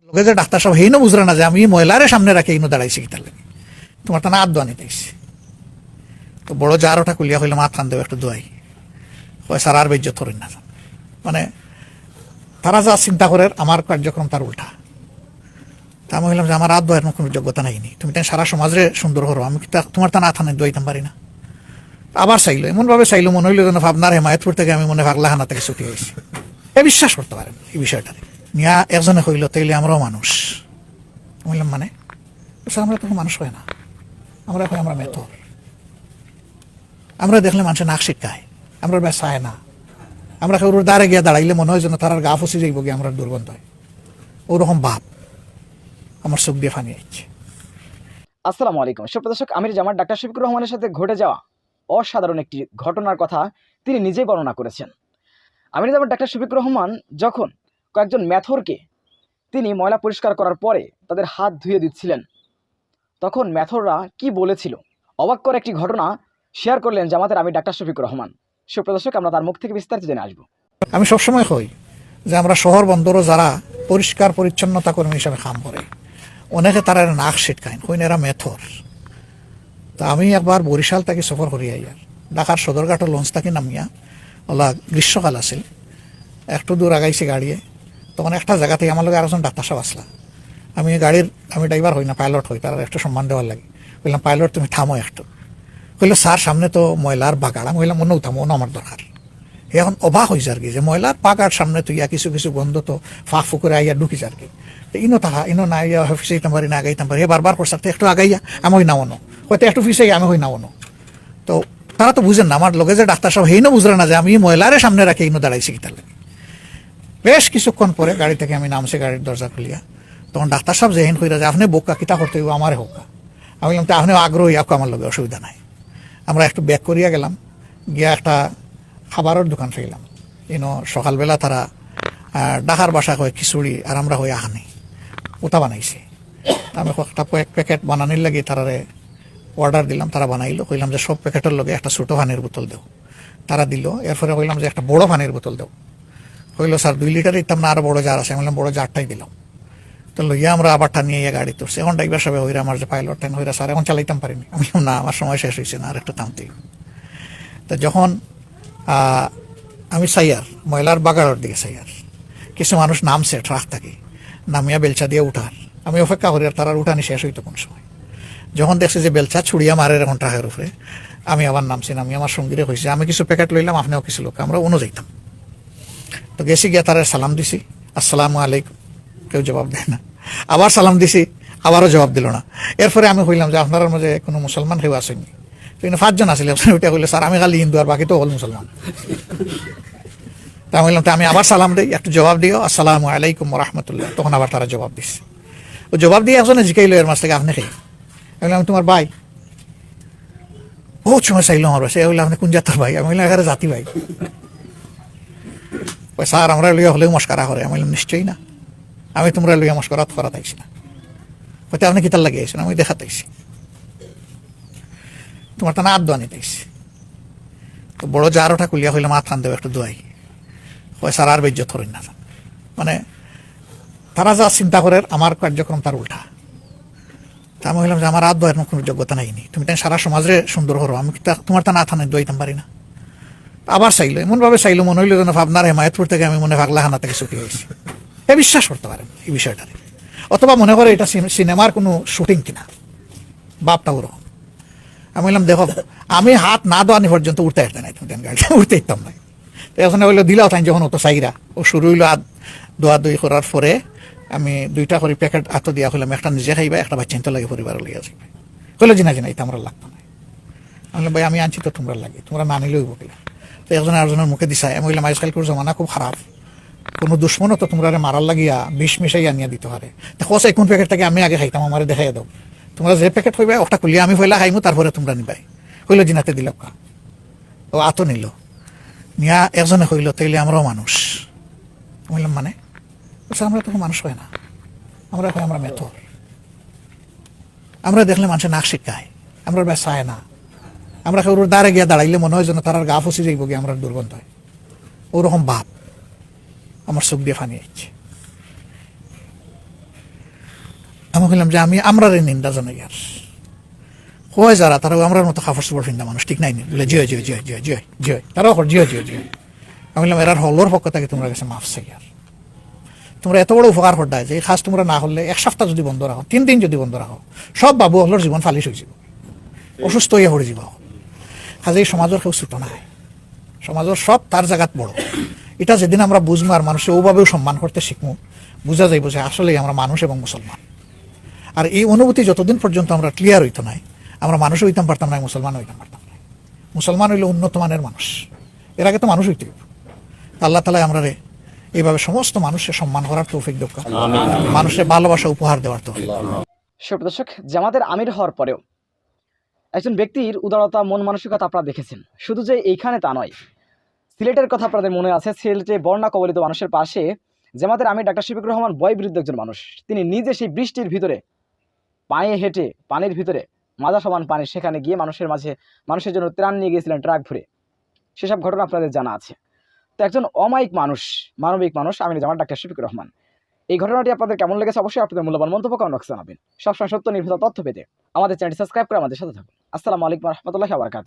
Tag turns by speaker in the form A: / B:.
A: লোকে যে ডাক্তার সাহেব হেই না বুঝরা না যে আমি মহিলারে সামনে রাখে ইনো দাঁড়াইছি কি তাহলে তোমার তা না আদ দোয়া নিতেছি। তো বড় যার ওটা কুলিয়া হইলে মাত খান দেবে একটু দোয়াই হয় সার আর বেজ্জত করেন না। মানে তারা যা চিন্তা করে আমার কার্যক্রম তার উল্টা। তা আমি বললাম যে আমার আর দোয়ার কোনো যোগ্যতা নাইনি, তুমি তাই সারা সমাজে সুন্দর করো, আমি তোমার তা না থানে দোয়াইতাম পারি না। আবার চাইলো, এমনভাবে চাইলো মনে হইলো যেন ভাবনার হেমায়তপুর থেকে আমি মনে পাগলাখানা থেকে ছুটি হয়েছি। এ বিশ্বাস করতে পারেন এই বিষয়টারে নিয়া একজনে কইল তাইলে আমরাও মানুষ। বললাম মানে আমরা তখন মানুষ হয় না, আমরা হয় আমরা মেথর। আমরা দেখলে মানুষের নাক শিক্ষায়, আমরা চায় না, আমরা কেউ দ্বারে গিয়া দাঁড়াইলে মনে হয় যেন তার গা ফসে যাইব গিয়ে আমরা দুর্গন্ধ হয়, ওরকম ভাব আমার চোখ দিয়ে ফানি আসছে।
B: আসসালামু আলাইকুম সুপ্রদর্শক, আমির জামাত ডাক্তার শফিকুর রহমানের সাথে ঘটে যাওয়া অসাধারণ একটি ঘটনার কথা তিনি নিজেই বর্ণনা করেছেন। আমির জামাত ডাক্তার শফিকুর রহমান যখন কয়েকজন ম্যাথরকে তিনি ময়লা পরিষ্কার করার পরে তাদের হাত ধুয়ে দিচ্ছিলেন, তখন ম্যাথররা কি বলেছিল অবাক করে একটি ঘটনা শেয়ার করলেন জামাতের আমির ডাক্তার শফিকুর রহমান। সুপ্রদর্শক, আমরা তার মুখ থেকে বিস্তারিত জেনে আসবো।
A: আমি সবসময় কই যে আমরা শহর বন্দরও যারা পরিষ্কার পরিচ্ছন্নতা কর্মী হিসাবে কাম করে অনেকে তারা নাক ছিটকায় কইন এরা মেথর। তা আমি একবার বরিশাল থেকে সফর করি আইয়ার ঢাকার সদরঘাটের লঞ্চ থাকি নামিয়া ওলা গ্রীষ্মকাল আছিল, একটু দূর আগাইছি গাড়িয়ে, তখন একটা জায়গা থেকে আমার লগে আরেকজন ডাক্তার সাহেব আসলা। আমি ড্রাইভার হই না, পাইলট হই, তার একটু সম্মান দেওয়ার লাগে। বললাম পাইলট তুমি থামো একটু। কইলো স্যার সামনে তো ময়লার বাগাড়। আমি বললাম অন্য থামো, অন্য আমার দরকার। এখন অবাক হয়েছে আর কি যে ময়লার পাকার সামনে তুই কিছু কিছু গন্ধ তো ফাঁক ফুকুরে আইয়া ঢুকিস আর কি। ইনো তাহা ইনো না ইয়া অফিসে যেতাম পারি না, আগাইতাম পারি, বারবার করছে একটু আগাইয়া আমি হই নাওনো, হয়তো একটু ফিসে আমি হই নাওনো। তো তারা তো বুঝেন না, আমার লগে যে ডাক্তার সাহেব হেই না বুঝরা না যে আমি ময়লারে সামনে রাখে ইনো দাঁড়াইছি কি তাহলে। বেশ কিছুক্ষণ পরে গাড়ি থেকে আমি নামছি, গাড়ির দরজা খুলিয়া। তখন ডাক্তার সাহেব যেহেন কইরা যে আপনি বোকা কিতা করতে হইব আমারে হোকা। আমি বললাম তো আপনি আগ্রহী, আপনি আমার লগে অসুবিধা নাই। আমরা একটু ব্যাক করিয়া গেলাম, গিয়া একটা খাবারের দোকান ফেলাম। সকালবেলা তারা ডাকার বাসা হয় খিচুড়ি আর আমরা হই আহানি ওটা বানাইছি। আমি একটা প্যাকেট বানানির লাগে তারারে অর্ডার দিলাম, তারা বানাইলো। কইলাম যে সব প্যাকেটের লগে একটা ছোটো পানির বোতল দেও, তারা দিল। এরপরে কইলাম যে একটা বড় পানির বোতল দেও। কইলো স্যার 2 লিটার দিতাম না, আরো বড় জার আছে। আমি বললাম বড় জারটাই দিলাম। তো লইয়া আমরা আবারটা নিয়ে গাড়ি তুলছি। এখন ড্রাইভার সাহেব হইরা আমার যে পাইলট টাইম হইরা স্যার এখন চালাইতাম পারিনি। আমি না, আমার সময় শেষ হয়েছে না, আর একটা টানতে। তা যখন আমি সাইয়ার ময়লার বাগাড়ের দিকে সাইয়ার, কিছু মানুষ নামছে ট্রাক থাকি, নামিয়া বেলচা দিয়ে উঠার। আমি অপেক্ষা করি আর তার উঠানি শেষ হইতো কোন সময়। যখন দেখছি যে বেলচা ছুড়িয়া মারে এখন ট্রাকের উপরে, আমি আবার নামছি। নামি আমার সঙ্গীরে হয়েছে, আমি কিছু প্যাকেট লইলাম, আপনিও কিছু লোক, আমরা অন্য যাইতাম। তো গেছি গিয়া তারা সালাম দিছি, আসসালামু আলাইকুম, কেউ জবাব দেয় না। আবার সালাম দিছি, আবারও জবাব দিল না। এরপরে আমি কইলাম যে আপনার মাঝে কোনো মুসলমান কেউ আসেনি? কিন্তু 5 জন আসলে ওইটা কইলে স্যার আমি খালি হিন্দু আর বাকি তো হল মুসলমান। তা আমি বললাম আমি আবার সালাম দিই, একটু জবাব দিও, আসসালামু আলাইকুম রহমতুল্লাহ। তখন আবার তারা জবাব দিচ্ছে। ও জবাব দিয়ে একজনে জিকাইলো এর মাছ থেকে আপনি খেয়ে। আমি বললাম তোমার ভাই। বহুত সময় চাইলো আমার বাসায়, বললাম আপনি কোন জাতের ভাই? আমি বললাম এখানে জাতি ভাই। স্যার আমরা লইয়া হলেও মস্কারা করে। আমি বললাম নিশ্চয়ই না, আমি তোমরা লইয়া মস্করা করা তাইছি না। হয়তো আপনি কিতার লাগিয়েছেন? আমি দেখাতাইছি, তোমার তা না আদ দোয়া নিতেছি। তো বড় যার ওটা কুলিয়া হইলে মাত খান দেবে একটু দোয়াই হয় স্যার আর বেজ্জত করেন না। মানে তারা যা চিন্তা করে আমার কার্যক্রম তার উল্টা। তা আমি বললাম যে আমার আর দোয়ার কোনো যোগ্যতা নাইনি, তুমি তাই সারা সমাজে সুন্দর করো, আমি তোমার তা না থানে দোয়াইতাম পারি না। আবার চাইলো, এমনভাবে চাইলো মনে হইলো যেন ভাবনার হেমায়তপুর থেকে আমি মনে পাগলাখানা থেকে ছুটি হয়েছি। এ বিশ্বাস করতে পারেন এই বিষয়টারে। অথবা মনে করে এটা সিনেমার কোনো শুটিং কিনা, বাপটা ওরকম। আমি বললাম দেখো আমি হাত না দোয়ানি পর্যন্ত উঠতে আসতে নাই, তুমি গাড়িতে উঠতে ইতাম নাই। তো এখন হইলো দিলাও তাই যখন অত চাইরা ও শুরু হইলো দোয়া দই করার পরে আমি 2টা করে প্যাকেট আত দিয়া হইলাম, একটা নিজে খাইবা, একটা বাচ্চা তো লাগে পরিবার লিয়ে যাইবে। কইলো জিনা এটা আমরা লাগতো না। আমি বললাম ভাই আমি আনছি তো তোমরা লাগে, তোমরা না নিলেও বকিলা। তো একজন আরেকজনের মুখে দিছায়। আমি বললাম আজকালকার জমানা খুব খারাপ, কোনো দুশ্মনও তো তোমরা মারার লাগিয়া বিষ মিশাই আনিয়া দিতে পারে। দেখো কোন প্যাকেটটাকে আমি আগে খাইতাম, আমার দেখাই দাও, তোমরা যে প্যাকেট হইবে ওটা খুলিয়া আমি পয়লা খাইমু, তারপরে তোমরা নিবাই। হইলো জিনাতে দিল কা, ও আতো নিল নিয়া একজনে হইল তাইলে আমরাও মানুষ। বললাম মানে আমরা তখন মানুষ হয় না, আমরা হয় আমরা মেথর। আমরা দেখলে মানুষের নাক শিক্ষায়, আমরা চায় না, আমরা কেউ দ্বারে গিয়া দাঁড়াইলে মনে হয় যেন তার গা ফসে যাইব গিয়ে আমরা দুর্গন্ধ হয়, ওরকম ভাব আমার চোখ দিয়ে ফানি যাচ্ছে। কইলাম যে আমরা নিন্দা জানাই আর হয় যারা তারা আমরার মতো কাপড় চোপড় ফিন্দা মানুষ ঠিক নাই নি বলে জিয় জিয় জিয় জিয় জিয় জিয় তারাও জিয় জিয় জিয়। আমি বললাম এরার হলোর পক্ষ থেকে তোমরা কাছে মাফ চাই আর তোমরা এত বড় উপকার করদায় যে এই কাজ তোমরা না হলে 1 সপ্তাহ যদি বন্ধ রাখো 3 দিন যদি বন্ধ রাখো সব বাবু হলোর জীবন ফালিশ হয়ে যাব, অসুস্থ হয়ে পড়ে যাব। কাজে এই সমাজের কেউ ছোট নাই, সমাজের সব তার জায়গাত বড়। এটা যেদিন আমরা বুঝবো আর মানুষের ওভাবেও সম্মান করতে শিখবো, বোঝা যাইব যে আসলেই আমরা মানুষ এবং মুসলমান। আর এই অনুভূতি যতদিন পর্যন্ত আমরা ক্লিয়ার হইতো নাই, আমরা মানুষ হইতাম পারতাম না, মুসলমান হইতাম পারতাম না। মুসলমান হইলে উন্নত মানের মানুষ, এর আগে তো মানুষ হইতে হইব। আল্লাহ তালা আমরা এইভাবে সমস্ত মানুষের সম্মান করার তৌফিক দাও, মানুষের ভালোবাসা উপহার দেওয়ার তৌফিক।
B: সুপ্রদর্শক, জামাতের আমির হওয়ার পরেও একজন ব্যক্তির উদারতা, মন মানসিকতা আপনারা দেখেছেন। শুধু যে এইখানে তা নয়, সিলেটের কথা আপনাদের মনে আছে, সিলেটে বন্যা কবলিত মানুষের পাশে জামাতের আমির ডাক্তার শফিকুর রহমান বয় বিরুদ্ধ একজন মানুষ। তিনি নিজে সেই বৃষ্টির ভিতরে পায়ে হেঁটে পানির ভিতরে মাজা সমান পানি, সেখানে গিয়ে মানুষের জন্য ত্রাণ নিয়ে গিয়েছিলেন ট্রাক ভরে। সেসব ঘটনা আপনাদের জানা আছে। তো একজন অমায়িক মানুষ, মানবিক মানুষ আমির জামাত ডাক্তার শফিকুর রহমান। এই ঘটনাটি আপনাদের কেমন লেগেছে অবশ্যই আপনাদের মূল্যবান মন্তব্য কমেন্ট বক্সে জানাবেন। সবসময় সত্য নির্ভীত তথ্য পেতে আমাদের চ্যানেলটি সাবস্ক্রাইব করে আমাদের সাথে থাকুন। আসসালামু আলাইকুম ওয়া রাহমাতুল্লাহি ওয়া বারাকাতুহু।